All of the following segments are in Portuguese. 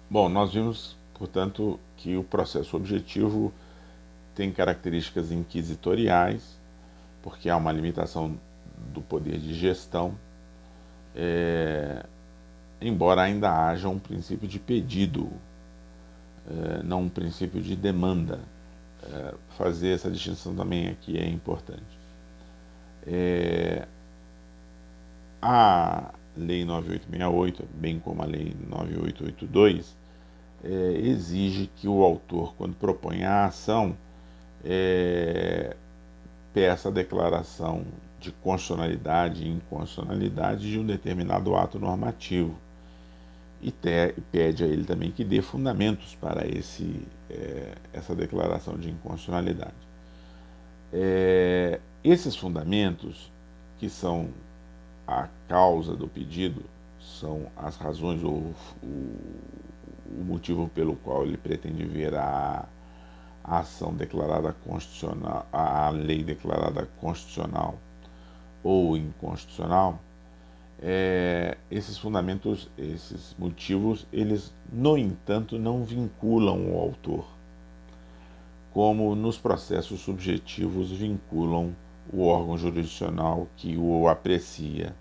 Bom, nós vimos, portanto, que o processo objetivo tem características inquisitoriais, porque há uma limitação do poder de gestão, embora ainda haja um princípio de pedido, não um princípio de demanda. Fazer essa distinção também aqui é importante. A Lei 9868, bem como a Lei 9882, exige que o autor, quando propõe a ação, peça a declaração de constitucionalidade e inconstitucionalidade de um determinado ato normativo e pede a ele também que dê fundamentos para essa declaração de inconstitucionalidade. Esses fundamentos, que são a causa do pedido, são as razões ou o motivo pelo qual ele pretende ver a ação declarada constitucional, a lei declarada constitucional ou inconstitucional. Esses fundamentos, esses motivos, eles, no entanto, não vinculam o autor, como nos processos subjetivos vinculam o órgão jurisdicional que o aprecia.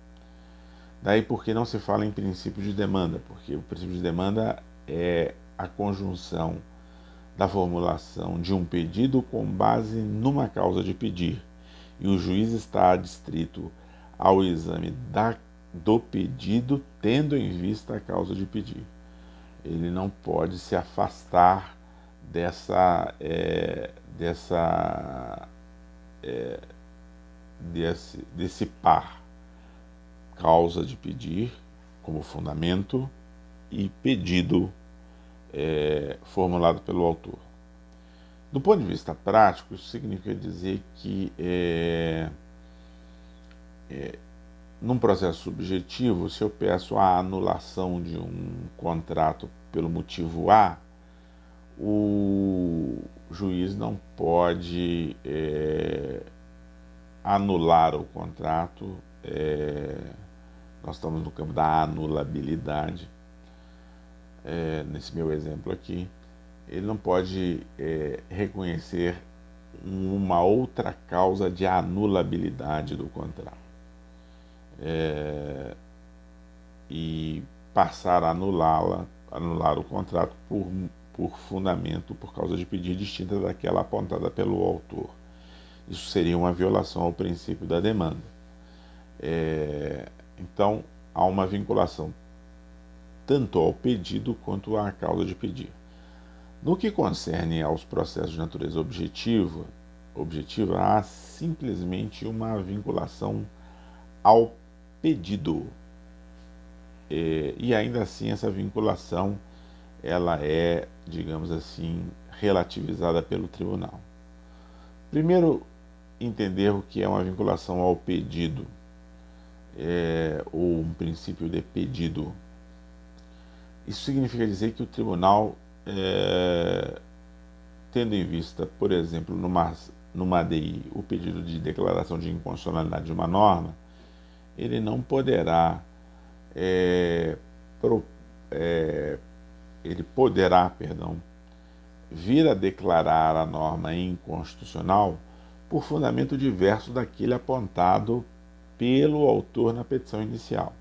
Daí porque não se fala em princípio de demanda, porque o princípio de demanda é a conjunção da formulação de um pedido com base numa causa de pedir, e o juiz está adstrito ao exame do pedido, tendo em vista a causa de pedir. Ele não pode se afastar desse par, causa de pedir como fundamento e pedido formulado pelo autor. Do ponto de vista prático, isso significa dizer que num processo subjetivo, se eu peço a anulação de um contrato pelo motivo A, o juiz não pode anular o contrato. Nós estamos no campo da anulabilidade, nesse meu exemplo aqui. Ele não pode reconhecer uma outra causa de anulabilidade do contrato e passar a anular o contrato por fundamento, por causa de pedir distinta daquela apontada pelo autor. Isso seria uma violação ao princípio da demanda. Então, há uma vinculação tanto ao pedido quanto à causa de pedir. No que concerne aos processos de natureza objetiva, há simplesmente uma vinculação ao pedido. E ainda assim essa vinculação ela é, digamos assim, relativizada pelo tribunal. Primeiro, entender o que é uma vinculação ao pedido, ou um princípio de pedido. Isso significa dizer que o tribunal, tendo em vista, por exemplo, numa ADI, o pedido de declaração de inconstitucionalidade de uma norma, ele não poderá, vir a declarar a norma inconstitucional por fundamento diverso daquele apontado pelo autor na petição inicial.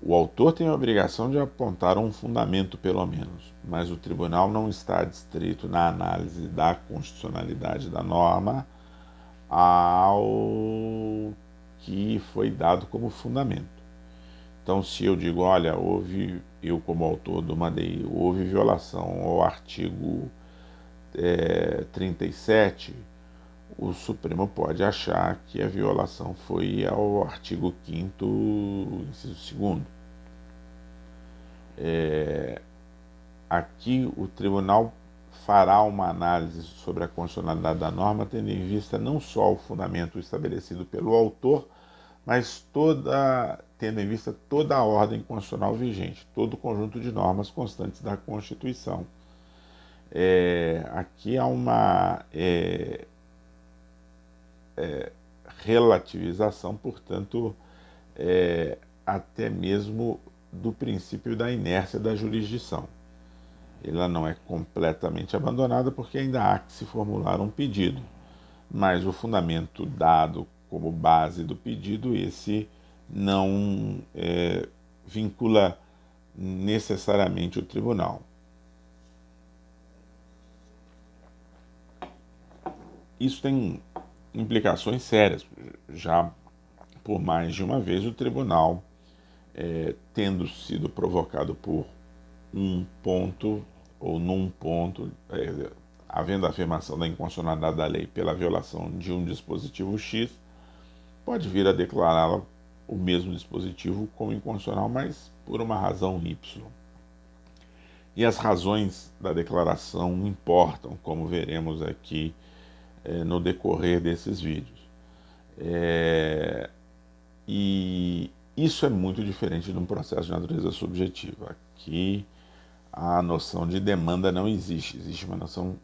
O autor tem a obrigação de apontar um fundamento, pelo menos, mas o tribunal não está adstrito na análise da constitucionalidade da norma ao que foi dado como fundamento. Então, se eu digo, olha, eu como autor de uma ADI, houve violação ao artigo 37, o Supremo pode achar que a violação foi ao artigo 5º, inciso 2º. Aqui o tribunal fará uma análise sobre a constitucionalidade da norma, tendo em vista não só o fundamento estabelecido pelo autor, mas tendo em vista toda a ordem constitucional vigente, todo o conjunto de normas constantes da Constituição. Aqui há uma relativização, portanto, até mesmo do princípio da inércia da jurisdição. ela não é completamente abandonada porque ainda há que se formular um pedido, mas o fundamento dado como base do pedido, esse não vincula necessariamente o tribunal. Isso tem implicações sérias. Já por mais de uma vez o tribunal, tendo sido provocado por um ponto ou num ponto, havendo a afirmação da inconstitucionalidade da lei pela violação de um dispositivo X, pode vir a declará-la o mesmo dispositivo como inconstitucional, mas por uma razão Y. E as razões da declaração importam, como veremos aqui no decorrer desses vídeos. E isso é muito diferente de um processo de natureza subjetiva. Aqui a noção de demanda não existe, existe uma noção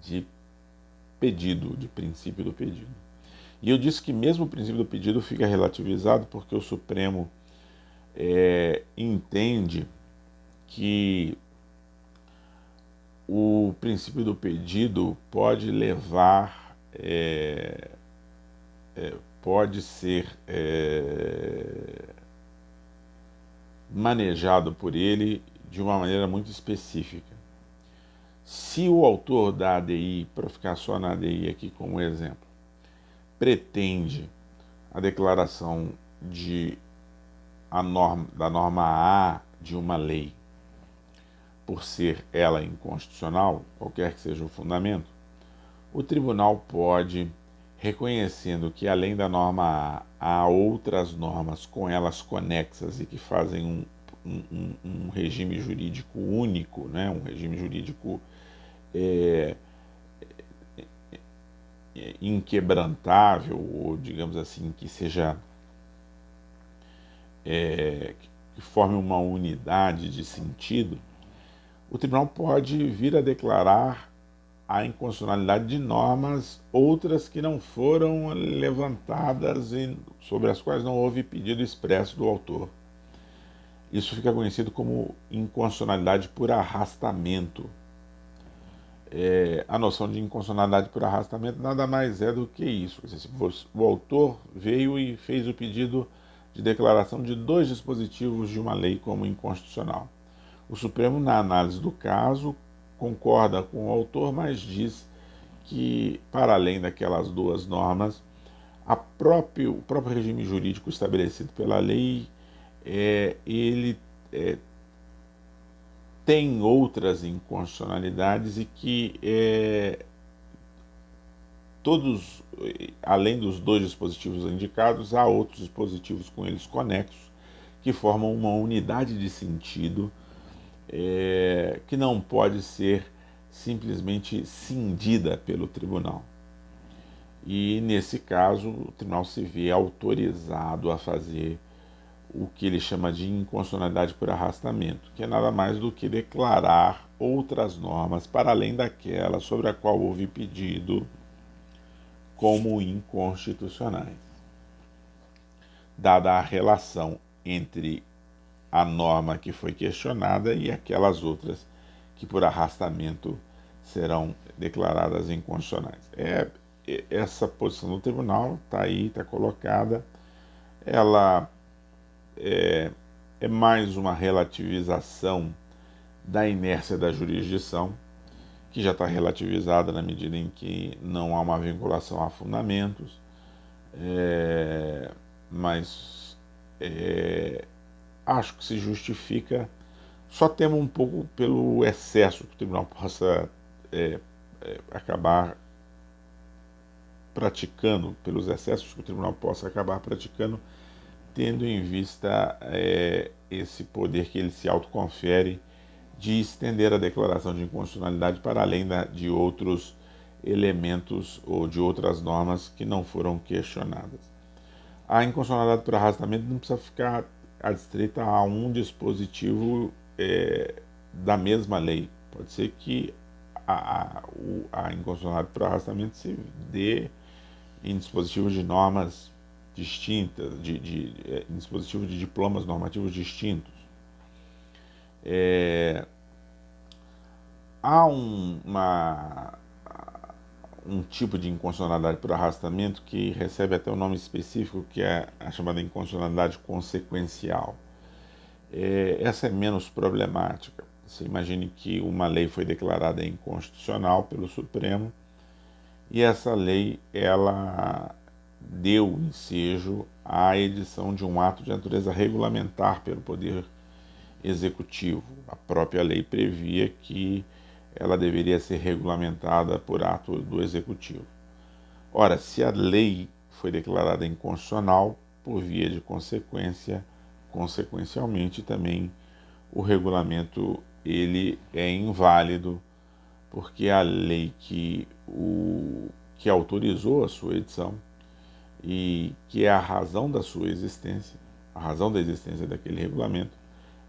de pedido, de princípio do pedido. E eu disse que mesmo o princípio do pedido fica relativizado porque o Supremo entende que o princípio do pedido pode levar, pode ser manejado por ele de uma maneira muito específica. Se o autor da ADI, para ficar só na ADI aqui como exemplo, pretende a declaração da norma A de uma lei por ser ela inconstitucional, qualquer que seja o fundamento, o tribunal pode, reconhecendo que além da norma A, há outras normas com elas conexas e que fazem um regime jurídico único, né? Um regime jurídico inquebrantável, ou digamos assim, que seja que forme uma unidade de sentido, o tribunal pode vir a declarar a inconstitucionalidade de normas outras que não foram levantadas e sobre as quais não houve pedido expresso do autor. Isso fica conhecido como inconstitucionalidade por arrastamento. A noção de inconstitucionalidade por arrastamento nada mais é do que isso. O autor veio e fez o pedido de declaração de 2 dispositivos de uma lei como inconstitucional. O Supremo, na análise do caso, concorda com o autor, mas diz que, para além daquelas 2 normas, o próprio regime jurídico estabelecido pela lei, ele tem outras inconstitucionalidades e que além dos 2 dispositivos indicados, há outros dispositivos com eles conexos que formam uma unidade de sentido que não pode ser simplesmente cindida pelo tribunal. E, nesse caso, o tribunal se vê autorizado a fazer o que ele chama de inconstitucionalidade por arrastamento, que é nada mais do que declarar outras normas para além daquela sobre a qual houve pedido como inconstitucionais, dada a relação entre a norma que foi questionada e aquelas outras que por arrastamento serão declaradas inconstitucionais. Essa posição do tribunal está aí, está colocada. Ela é mais uma relativização da inércia da jurisdição, que já está relativizada na medida em que não há uma vinculação a fundamentos, mas acho que se justifica. Só temo um pouco pelo excesso que o tribunal possa acabar praticando, pelos excessos que o tribunal possa acabar praticando, tendo em vista esse poder que ele se autoconfere de estender a declaração de inconstitucionalidade para além de outros elementos ou de outras normas que não foram questionadas. A inconstitucionalidade por arrastamento não precisa ficar adstrita a um dispositivo da mesma lei. Pode ser que a inconstitucionalidade por arrastamento se dê em dispositivos de normas distintas, em dispositivos de diplomas normativos distintos. Há um tipo de inconstitucionalidade por arrastamento que recebe até um nome específico, que é a chamada inconstitucionalidade consequencial. Essa é menos problemática. Você imagine que uma lei foi declarada inconstitucional pelo Supremo e essa lei ela deu ensejo à edição de um ato de natureza regulamentar pelo Poder Executivo. A própria lei previa que ela deveria ser regulamentada por ato do Executivo. Ora, se a lei foi declarada inconstitucional, por via de consequência, consequencialmente também o regulamento ele é inválido, porque a lei que autorizou a sua edição e que é a razão da sua existência, a razão da existência daquele regulamento,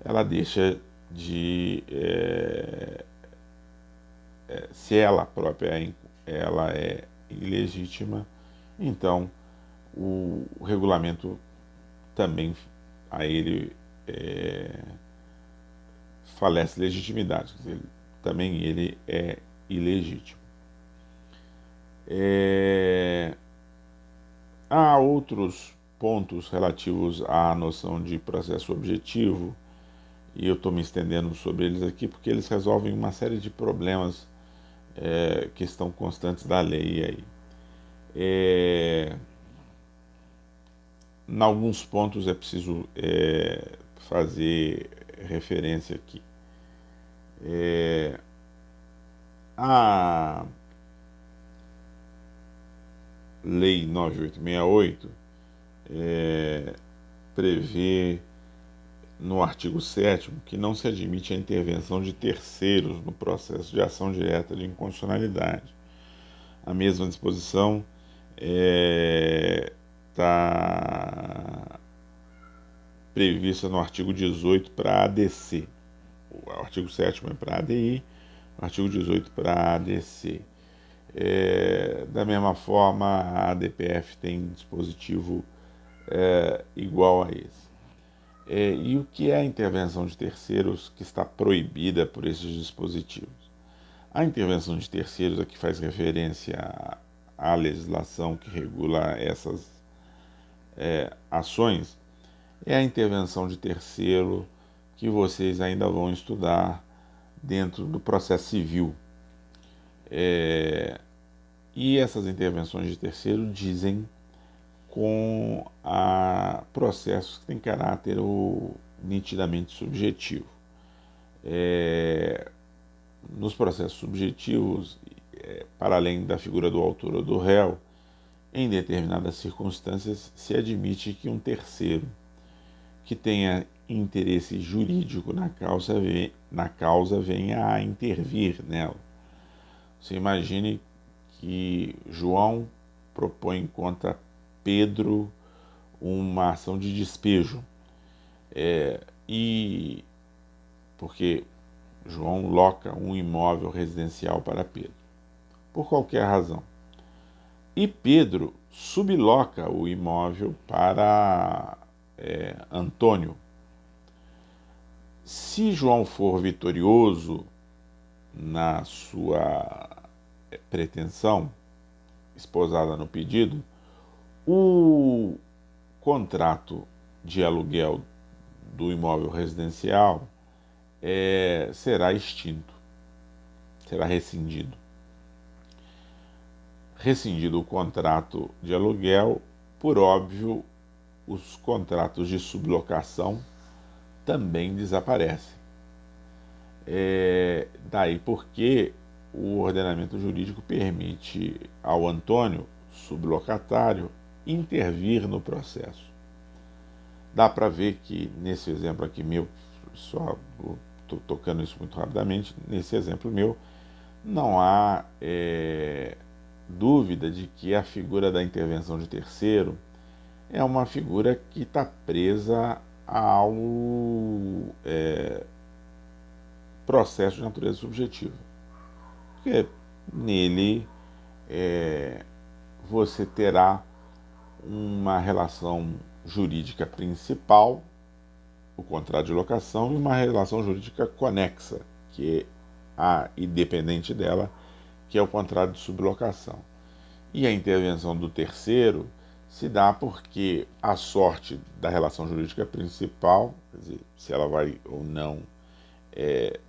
ela deixa de se ela própria ela é ilegítima, então o regulamento também a ele falece legitimidade, quer dizer, também ele é ilegítimo. Há outros pontos relativos à noção de processo objetivo, e eu estou me estendendo sobre eles aqui porque eles resolvem uma série de problemas que estão constantes da lei aí. Em alguns pontos é preciso fazer referência aqui. A Lei 9868 prevê no artigo 7º que não se admite a intervenção de terceiros no processo de ação direta de inconstitucionalidade. A mesma disposição está prevista no artigo 18 para a ADC. O artigo 7º é para a ADI, o artigo 18 para a ADC. Da mesma forma, a ADPF tem dispositivo igual a esse. E o que é a intervenção de terceiros que está proibida por esses dispositivos? A intervenção de terceiros aqui faz referência à legislação que regula essas ações. É a intervenção de terceiro que vocês ainda vão estudar dentro do processo civil. E essas intervenções de terceiro dizem com processos que têm caráter nitidamente subjetivo. Nos processos subjetivos, para além da figura do autor ou do réu, em determinadas circunstâncias se admite que um terceiro que tenha interesse jurídico na causa venha a intervir nela. Você imagine que João propõe contra Pedro uma ação de despejo, e porque João loca um imóvel residencial para Pedro, por qualquer razão, e Pedro subloca o imóvel para Antônio. Se João for vitorioso na sua pretensão esposada no pedido, o contrato de aluguel do imóvel residencial será extinto, será rescindido. Rescindido o contrato de aluguel, por óbvio, os contratos de sublocação também desaparecem. Daí porque o ordenamento jurídico permite ao Antônio, sublocatário, intervir no processo. Dá para ver que nesse exemplo aqui meu, só estou tocando isso muito rapidamente, nesse exemplo meu, não há dúvida de que a figura da intervenção de terceiro é uma figura que está presa ao processo de natureza subjetiva. Porque nele você terá uma relação jurídica principal, o contrato de locação, e uma relação jurídica conexa, que e dependente dela, que é o contrário de sublocação. E a intervenção do terceiro se dá porque a sorte da relação jurídica principal, quer dizer, se ela vai ou não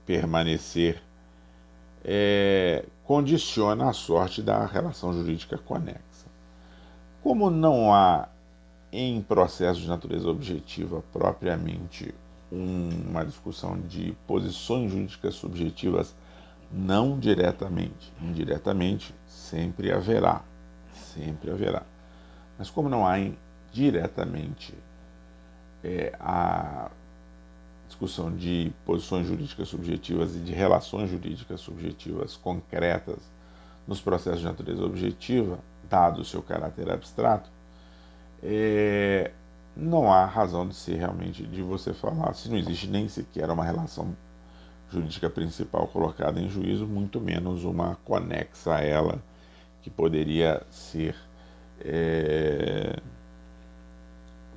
permanecer, condiciona a sorte da relação jurídica conexa. Como não há em processo de natureza objetiva propriamente uma discussão de posições jurídicas subjetivas, não diretamente, indiretamente sempre haverá, sempre haverá. Mas como não há diretamente a discussão de posições jurídicas subjetivas e de relações jurídicas subjetivas concretas nos processos de natureza objetiva, dado o seu caráter abstrato, não há razão de ser realmente de você falar, se não existe nem sequer uma relação jurídica principal colocada em juízo, muito menos uma conexa a ela, que poderia ser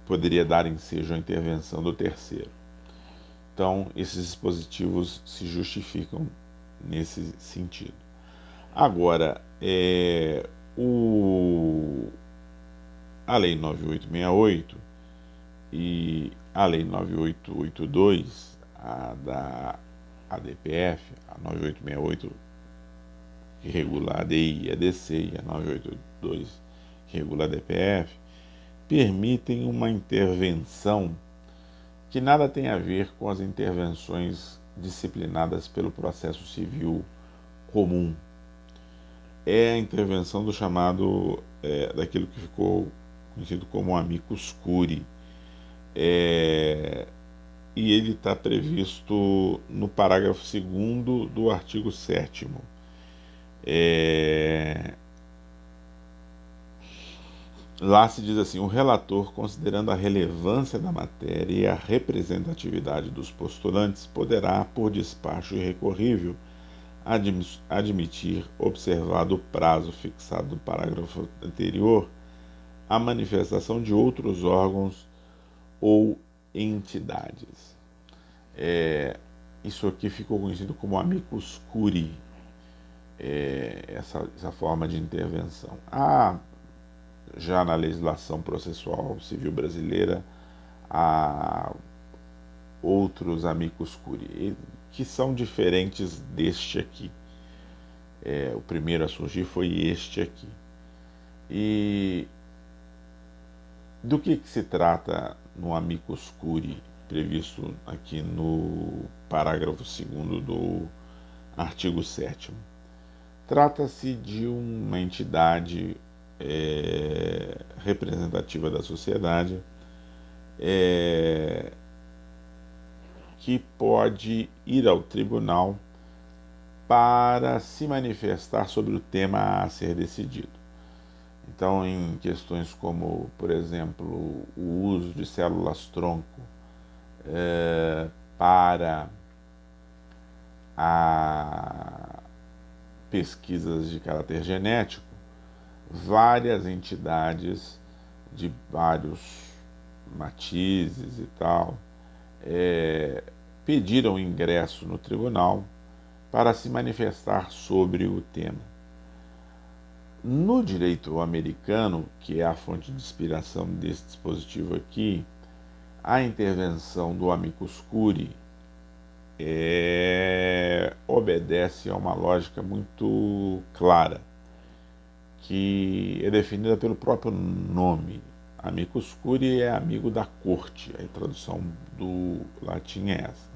poderia dar ensejo à intervenção do terceiro. Então, esses dispositivos se justificam nesse sentido. Agora, a Lei 9868 e a Lei 9882, a da ADPF, a 9868 que regula a ADI e a ADC e a 982 que regula a ADPF, permitem uma intervenção que nada tem a ver com as intervenções disciplinadas pelo processo civil comum. É a intervenção do chamado, daquilo que ficou conhecido como amicus curiae, e ele está previsto no parágrafo 2º do artigo 7º. Lá se diz assim: o relator, considerando a relevância da matéria e a representatividade dos postulantes, poderá, por despacho irrecorrível, admitir, observado o prazo fixado no parágrafo anterior, a manifestação de outros órgãos ou entidades. Isso aqui ficou conhecido como amicus curiae, essa forma de intervenção. Já na legislação processual civil brasileira, há outros amicus curiae, que são diferentes deste aqui. O primeiro a surgir foi este aqui. E do que se trata no amicus curiae, previsto aqui no parágrafo 2º do artigo 7º? Trata-se de uma entidade representativa da sociedade, que pode ir ao tribunal para se manifestar sobre o tema a ser decidido. Então, em questões como, por exemplo, o uso de células-tronco para pesquisas de caráter genético, várias entidades de vários matizes e tal pediram ingresso no tribunal para se manifestar sobre o tema. No direito americano, que é a fonte de inspiração desse dispositivo aqui, a intervenção do amicus curiae obedece a uma lógica muito clara, que é definida pelo próprio nome. Amicus curiae é amigo da corte, a tradução do latim é essa.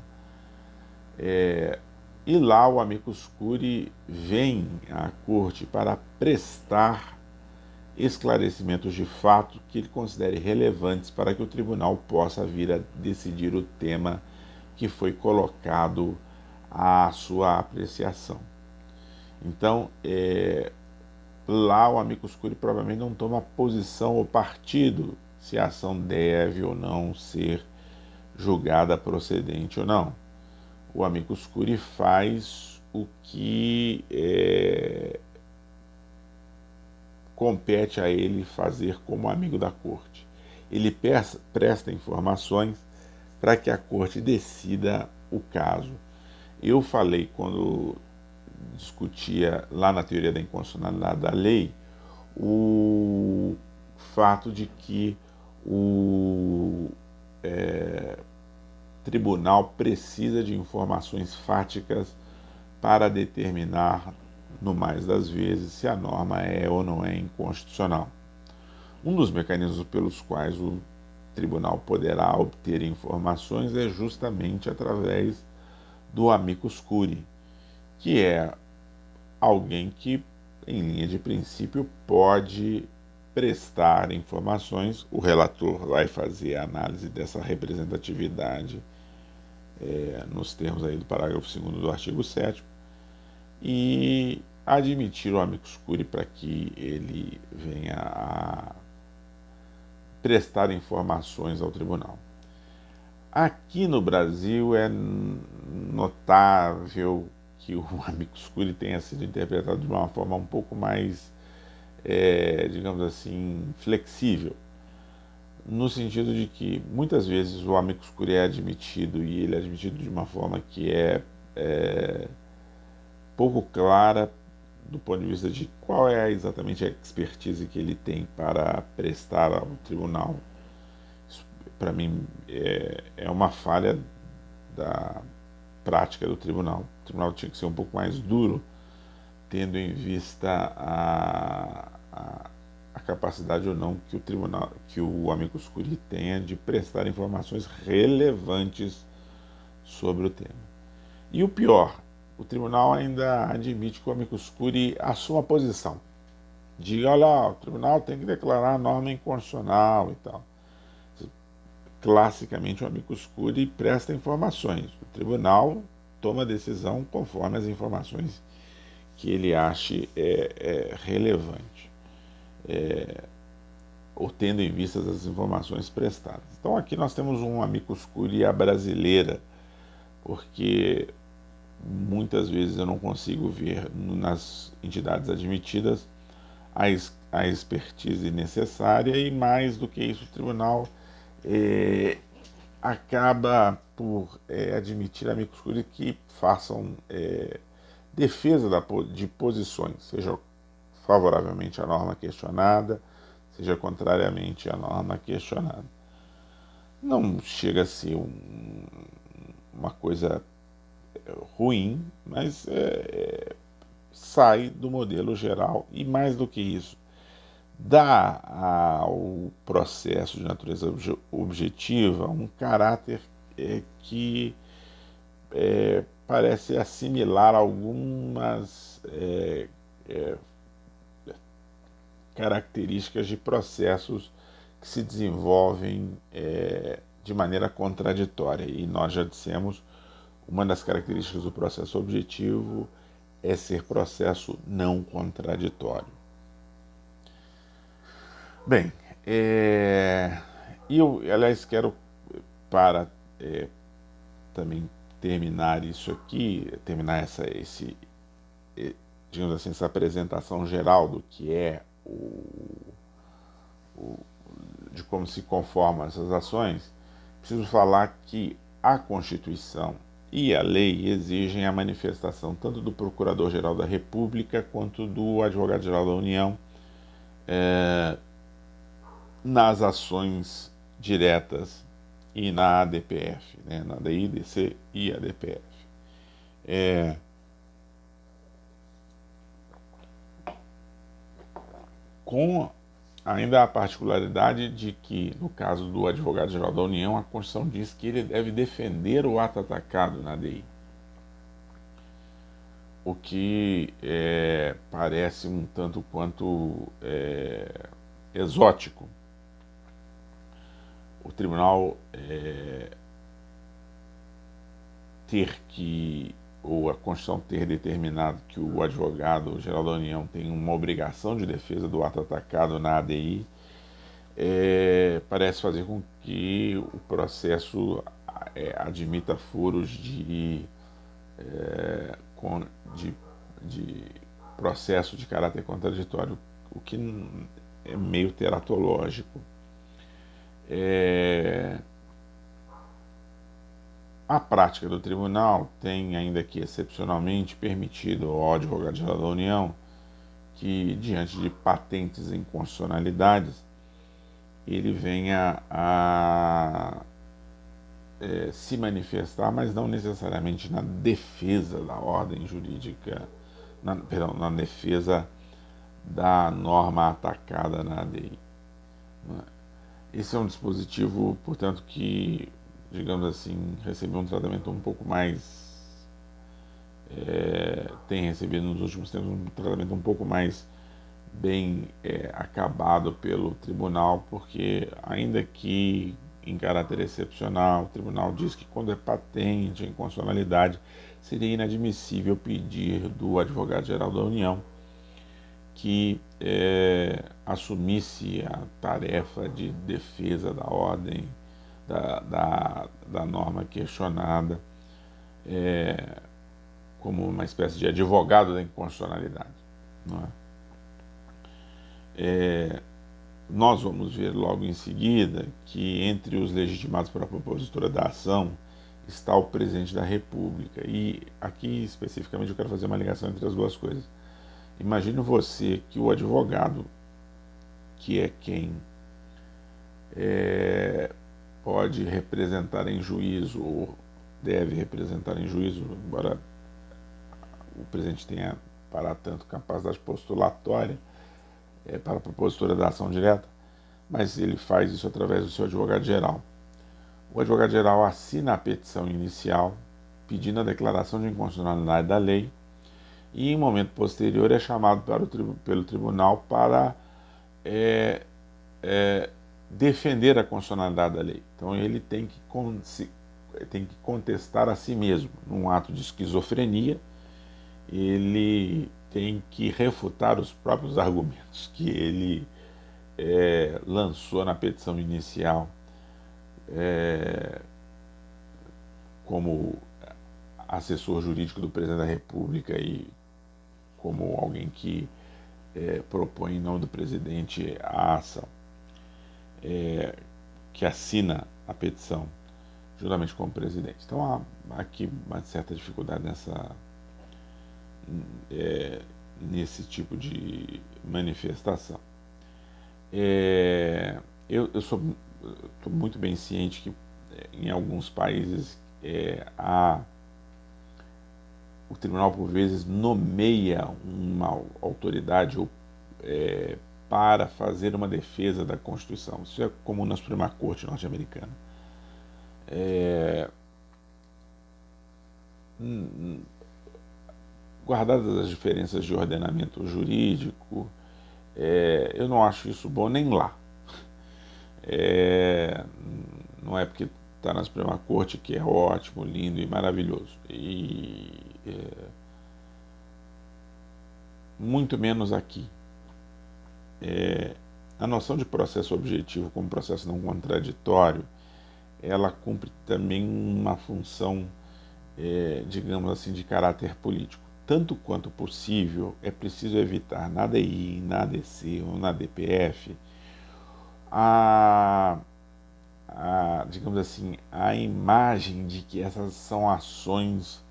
E lá o amicus curiae vem à corte para prestar esclarecimentos de fato que ele considere relevantes para que o tribunal possa vir a decidir o tema que foi colocado à sua apreciação. Então, lá o amicus curiae provavelmente não toma posição ou partido se a ação deve ou não ser julgada procedente ou não. O amicus curiae faz o que compete a ele fazer como amigo da corte. Ele presta informações para que a corte decida o caso. Eu falei quando discutia lá na teoria da inconstitucionalidade da lei o fato de que o tribunal precisa de informações fáticas para determinar, no mais das vezes, se a norma é ou não é inconstitucional. Um dos mecanismos pelos quais o tribunal poderá obter informações é justamente através do amicus curiae, que é alguém que, em linha de princípio, pode prestar informações. O relator vai fazer a análise dessa representatividade nos termos aí do parágrafo 2º do artigo 7º e admitir o amicus curiae para que ele venha a prestar informações ao tribunal. Aqui no Brasil é notável que o amicus curiae tenha sido interpretado de uma forma um pouco mais, digamos assim, flexível, no sentido de que muitas vezes o amicus curiae é admitido e ele é admitido de uma forma que é pouco clara do ponto de vista de qual é exatamente a expertise que ele tem para prestar ao tribunal. Isso, para mim, é uma falha da prática do tribunal. O tribunal tinha que ser um pouco mais duro, tendo em vista a capacidade ou não que o tribunal, que o amicus curiae tenha de prestar informações relevantes sobre o tema. E o pior, o tribunal ainda admite que o amicus curiae assuma a posição. Diga, olha, o tribunal tem que declarar a norma inconstitucional e tal. Classicamente, o amicus curiae presta informações. O tribunal toma a decisão conforme as informações que ele ache relevante, ou tendo em vista as informações prestadas. Então aqui nós temos um amicus curiae à brasileira, porque muitas vezes eu não consigo ver nas entidades admitidas a expertise necessária e, mais do que isso, o tribunal acaba por admitir amicus curiae que façam defesa de posições, seja favoravelmente à norma questionada, seja contrariamente à norma questionada. Não chega a ser uma coisa ruim, mas sai do modelo geral e, mais do que isso, dá ao processo de natureza objetiva um caráter que parece assimilar algumas características de processos que se desenvolvem de maneira contraditória. E nós já dissemos, uma das características do processo objetivo é ser processo não contraditório. Bem, e eu, aliás, quero, para também terminar isso aqui, terminar digamos assim, essa apresentação geral do que é de como se conformam essas ações, preciso falar que a Constituição e a lei exigem a manifestação tanto do Procurador-Geral da República quanto do Advogado-Geral da União nas ações diretas e na ADPF, né, na DIDC e ADPF. Com ainda a particularidade de que, no caso do Advogado-Geral da União, a Constituição diz que ele deve defender o ato atacado na ADI. O que parece um tanto quanto exótico. O tribunal ou a Constituição ter determinado que o Advogado-Geral da União tem uma obrigação de defesa do ato atacado na ADI, parece fazer com que o processo admita furos de processo de caráter contraditório, o que é meio teratológico. A prática do tribunal tem, ainda que excepcionalmente, permitido ao Advogado-Geral da União que, diante de patentes inconstitucionalidades, ele venha a se manifestar, mas não necessariamente na defesa da ordem jurídica, na defesa da norma atacada na ADI. Esse é um dispositivo, portanto, que, digamos assim, recebeu um tratamento um pouco mais... tem recebido nos últimos tempos um tratamento um pouco mais bem acabado pelo tribunal, porque, ainda que em caráter excepcional, o tribunal diz que, quando é patente a inconstitucionalidade, seria inadmissível pedir do Advogado-Geral da União que assumisse a tarefa de defesa da ordem, da norma questionada, como uma espécie de advogado da inconstitucionalidade. Não é? Nós vamos ver logo em seguida que, entre os legitimados para a propositura da ação, está o presidente da República. E aqui, especificamente, eu quero fazer uma ligação entre as duas coisas. Imagine você que o advogado, que é quem pode representar em juízo, ou deve representar em juízo, embora o presidente tenha, para tanto, capacidade postulatória para a propositura da ação direta, mas ele faz isso através do seu advogado-geral. O advogado-geral assina a petição inicial, pedindo a declaração de inconstitucionalidade da lei, e, em momento posterior, é chamado pelo tribunal para defender a constitucionalidade da lei. Então, ele tem que contestar a si mesmo, num ato de esquizofrenia. Ele tem que refutar os próprios argumentos que ele lançou na petição inicial, como assessor jurídico do presidente da República e como alguém que propõe em nome do presidente a ação, que assina a petição juntamente com o presidente. Então há aqui uma certa dificuldade nesse tipo de manifestação. Eu estou muito bem ciente que, em alguns países, o tribunal, por vezes, nomeia uma autoridade para fazer uma defesa da Constituição. Isso é comum na Suprema Corte norte-americana. Guardadas as diferenças de ordenamento jurídico, eu não acho isso bom nem lá. Não é porque está na Suprema Corte que é ótimo, lindo e maravilhoso. Muito menos aqui. A noção de processo objetivo como processo não contraditório, ela cumpre também uma função, digamos assim, de caráter político. Tanto quanto possível, é preciso evitar na ADI, na ADC ou na DPF digamos assim, a imagem de que essas são ações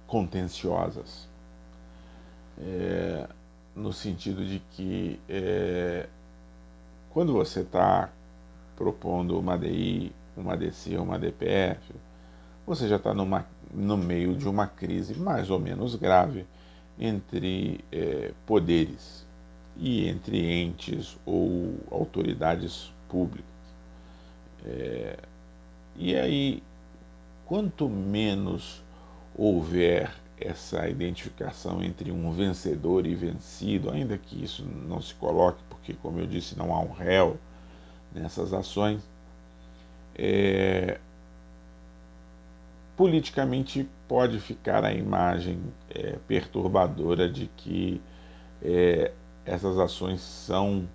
contenciosas, no sentido de que quando você está propondo uma ADI, uma ADC ou uma DPF, você já está no meio de uma crise mais ou menos grave entre poderes e entre entes ou autoridades públicas. E aí, quanto menos houver essa identificação entre um vencedor e vencido, ainda que isso não se coloque, porque, como eu disse, não há um réu nessas ações, politicamente pode ficar a imagem perturbadora de que essas ações são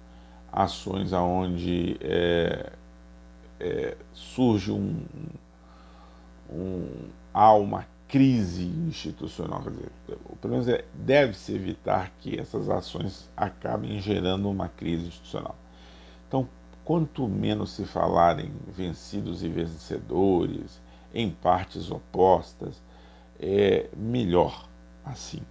ações onde surge há uma crise institucional. Quer dizer, pelo menos deve-se evitar que essas ações acabem gerando uma crise institucional. Então, quanto menos se falar em vencidos e vencedores, em partes opostas, melhor assim.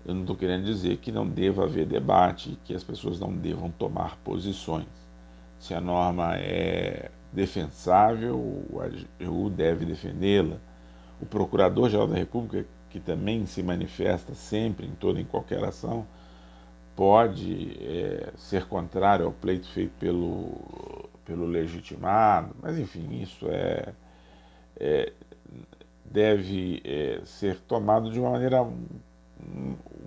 Eu não estou querendo dizer que não deva haver debate, que as pessoas não devam tomar posições. Se a norma é defensável, o AGU deve defendê-la. O Procurador-Geral da República, que também se manifesta sempre em toda e em qualquer ação, pode ser contrário ao pleito feito pelo legitimado, mas enfim, isso deve ser tomado de uma maneira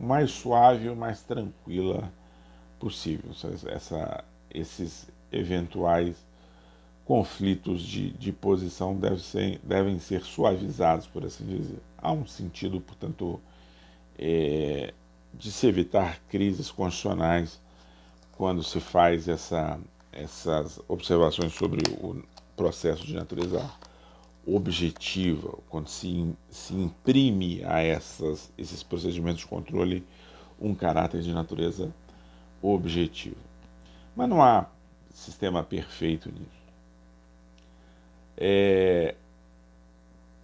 mais suave, mais tranquila possível. Esses eventuais conflitos de posição devem ser suavizados, por assim dizer. Há um sentido, portanto, de se evitar crises constitucionais quando se faz essas observações sobre o processo de natureza objetiva, quando se imprime a esses procedimentos de controle um caráter de natureza objetiva. Mas não há sistema perfeito nisso.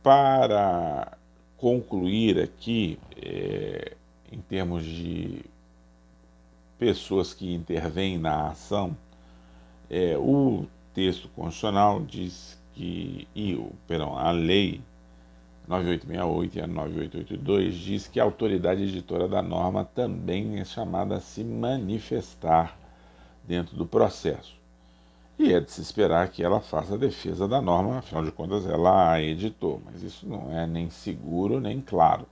Para concluir aqui, em termos de pessoas que intervêm na ação, o texto constitucional diz que, a lei 9868 e a 9882 diz que a autoridade editora da norma também é chamada a se manifestar dentro do processo. E é de se esperar que ela faça a defesa da norma, afinal de contas ela a editou, mas isso não é nem seguro nem claro.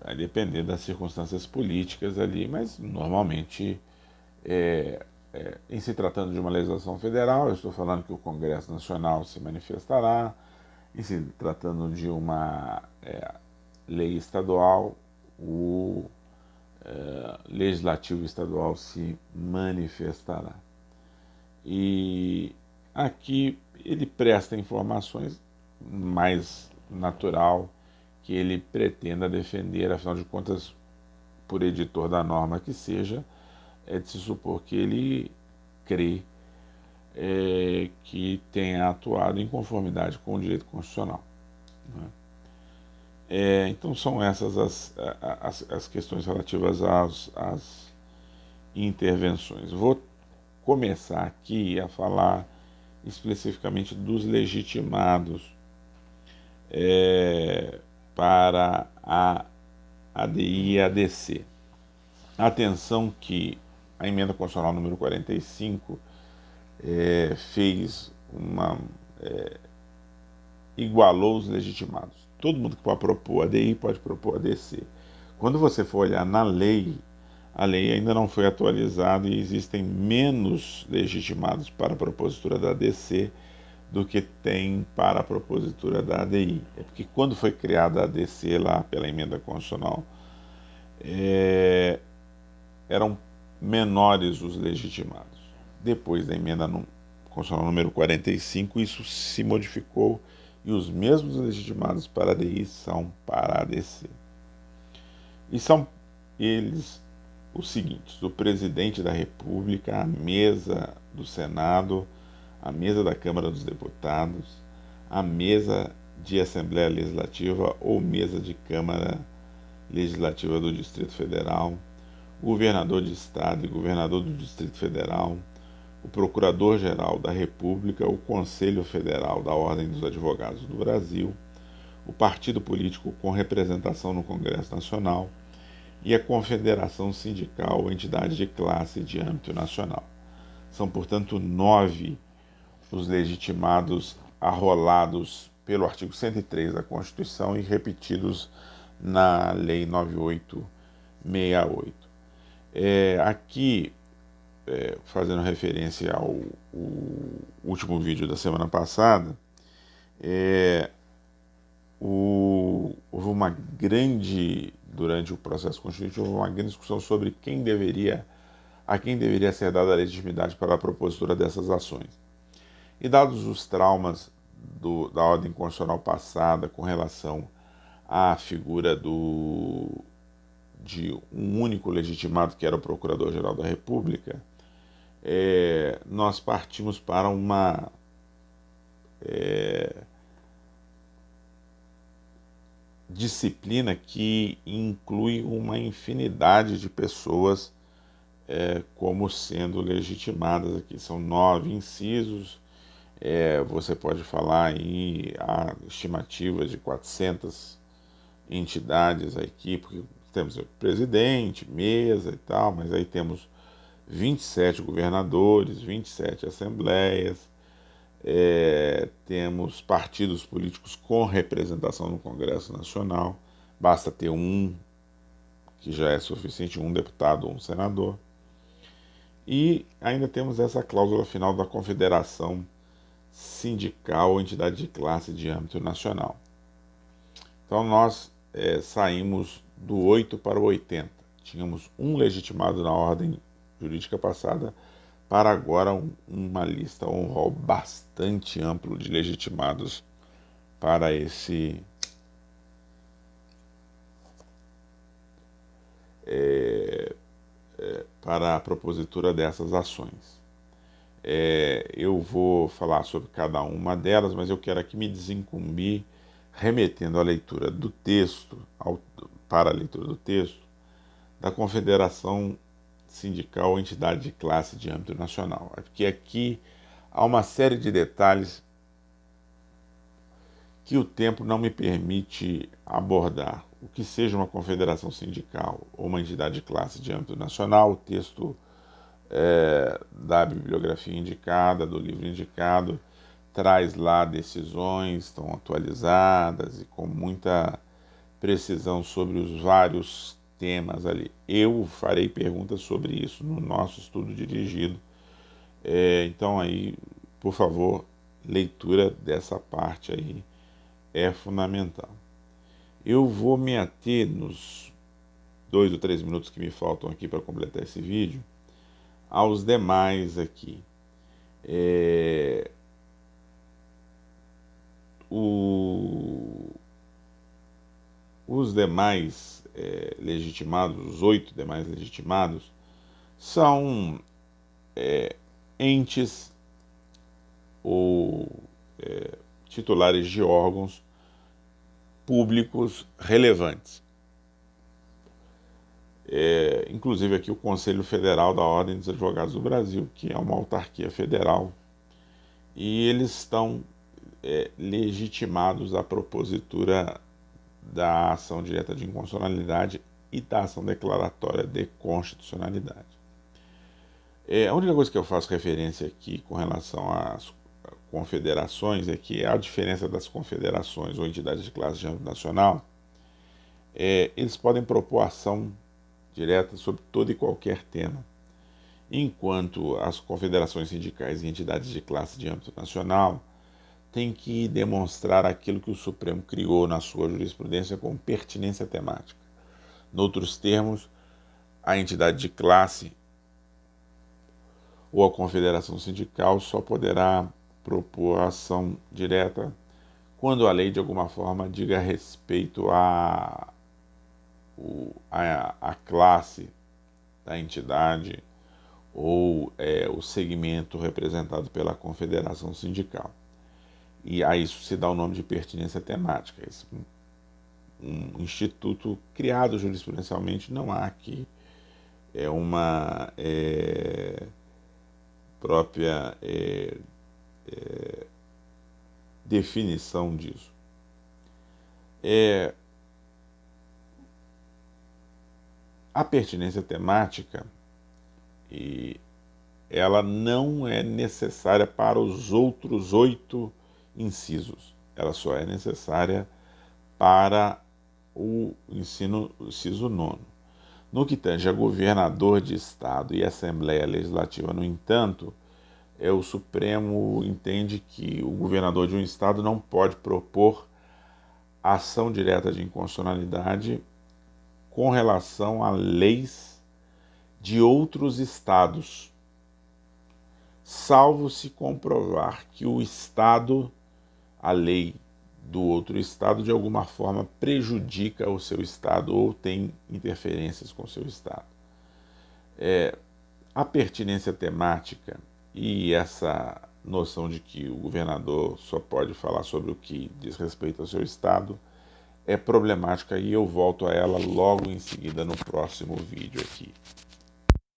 Vai depender das circunstâncias políticas ali, mas normalmente, em se tratando de uma legislação federal, eu estou falando que o Congresso Nacional se manifestará, em se tratando de uma lei estadual, o legislativo estadual se manifestará. E aqui ele presta informações mais natural que ele pretenda defender, afinal de contas, por editor da norma que seja, é de se supor que ele crê que tenha atuado em conformidade com o direito constitucional, né? Então são essas as questões relativas às intervenções. Vou começar aqui a falar especificamente dos legitimados para a ADI e a ADC. Atenção que a emenda constitucional número 45 igualou os legitimados. Todo mundo que pode propor ADI pode propor ADC. Quando você for olhar na lei, a lei ainda não foi atualizada e existem menos legitimados para a propositura da ADC do que tem para a propositura da ADI. É porque quando foi criada a ADC lá pela emenda constitucional, eram menores os legitimados. Depois da emenda constitucional número 45, isso se modificou e os mesmos legitimados para a ADI são para a ADC. E são eles os seguintes: o presidente da República, a mesa do Senado, a mesa da Câmara dos Deputados, a mesa de Assembleia Legislativa ou mesa de Câmara Legislativa do Distrito Federal, o governador de Estado e governador do Distrito Federal, o Procurador-Geral da República, o Conselho Federal da Ordem dos Advogados do Brasil, o partido político com representação no Congresso Nacional e a Confederação Sindical ou entidade de classe de âmbito nacional. São, portanto, 9 os legitimados arrolados pelo artigo 103 da Constituição e repetidos na Lei 9868. Aqui, fazendo referência ao último vídeo da semana passada, durante o processo constituinte, houve uma grande discussão sobre a quem deveria ser dada a legitimidade para a propositura dessas ações. E dados os traumas da ordem constitucional passada com relação à figura de um único legitimado, que era o Procurador-Geral da República, nós partimos para uma disciplina que inclui uma infinidade de pessoas como sendo legitimadas aqui. São 9 incisos. Você pode falar aí a estimativas de 400 entidades aqui, porque temos o presidente, mesa e tal, mas aí temos 27 governadores, 27 assembleias, temos partidos políticos com representação no Congresso Nacional, basta ter um, que já é suficiente, um deputado ou um senador. E ainda temos essa cláusula final da confederação sindical ou entidade de classe de âmbito nacional. Então nós saímos do 8 para o 80. Tínhamos um legitimado na ordem jurídica passada, para agora uma lista, um rol bastante amplo de legitimados para para a propositura dessas ações. Eu vou falar sobre cada uma delas, mas eu quero aqui me desincumbir remetendo à leitura do texto, para a leitura do texto, da Confederação Sindical ou Entidade de Classe de âmbito nacional. Porque aqui há uma série de detalhes que o tempo não me permite abordar. O que seja uma confederação sindical ou uma entidade de classe de âmbito nacional, o texto da bibliografia indicada, do livro indicado, traz lá decisões, estão atualizadas e com muita precisão sobre os vários temas ali. Eu farei perguntas sobre isso no nosso estudo dirigido. Então aí, por favor, leitura dessa parte aí é fundamental. Eu vou me ater nos 2 ou 3 minutos que me faltam aqui para completar esse vídeo, aos demais aqui. Os demais legitimados, os 8 demais legitimados, são entes ou titulares de órgãos públicos relevantes. Inclusive aqui o Conselho Federal da Ordem dos Advogados do Brasil, que é uma autarquia federal, e eles estão legitimados à propositura da ação direta de inconstitucionalidade e da ação declaratória de constitucionalidade. A única coisa que eu faço referência aqui com relação às confederações é que a diferença das confederações ou entidades de classe de âmbito nacional, eles podem propor ação direta sobre todo e qualquer tema, enquanto as confederações sindicais e entidades de classe de âmbito nacional têm que demonstrar aquilo que o Supremo criou na sua jurisprudência como pertinência temática. Noutros termos, a entidade de classe ou a confederação sindical só poderá propor ação direta quando a lei de alguma forma diga respeito à classe da entidade ou o segmento representado pela confederação sindical. E a isso se dá o nome de pertinência temática. Um instituto criado jurisprudencialmente, não há aqui uma própria definição disso. A pertinência temática, ela não é necessária para os outros 8 incisos. Ela só é necessária para o inciso 9. No que tange a governador de estado e Assembleia Legislativa, no entanto, o Supremo entende que o governador de um estado não pode propor ação direta de inconstitucionalidade com relação a leis de outros estados, salvo se comprovar que o estado, a lei do outro estado de alguma forma prejudica o seu estado ou tem interferências com o seu estado. A pertinência temática e essa noção de que o governador só pode falar sobre o que diz respeito ao seu estado é problemática e eu volto a ela logo em seguida no próximo vídeo aqui.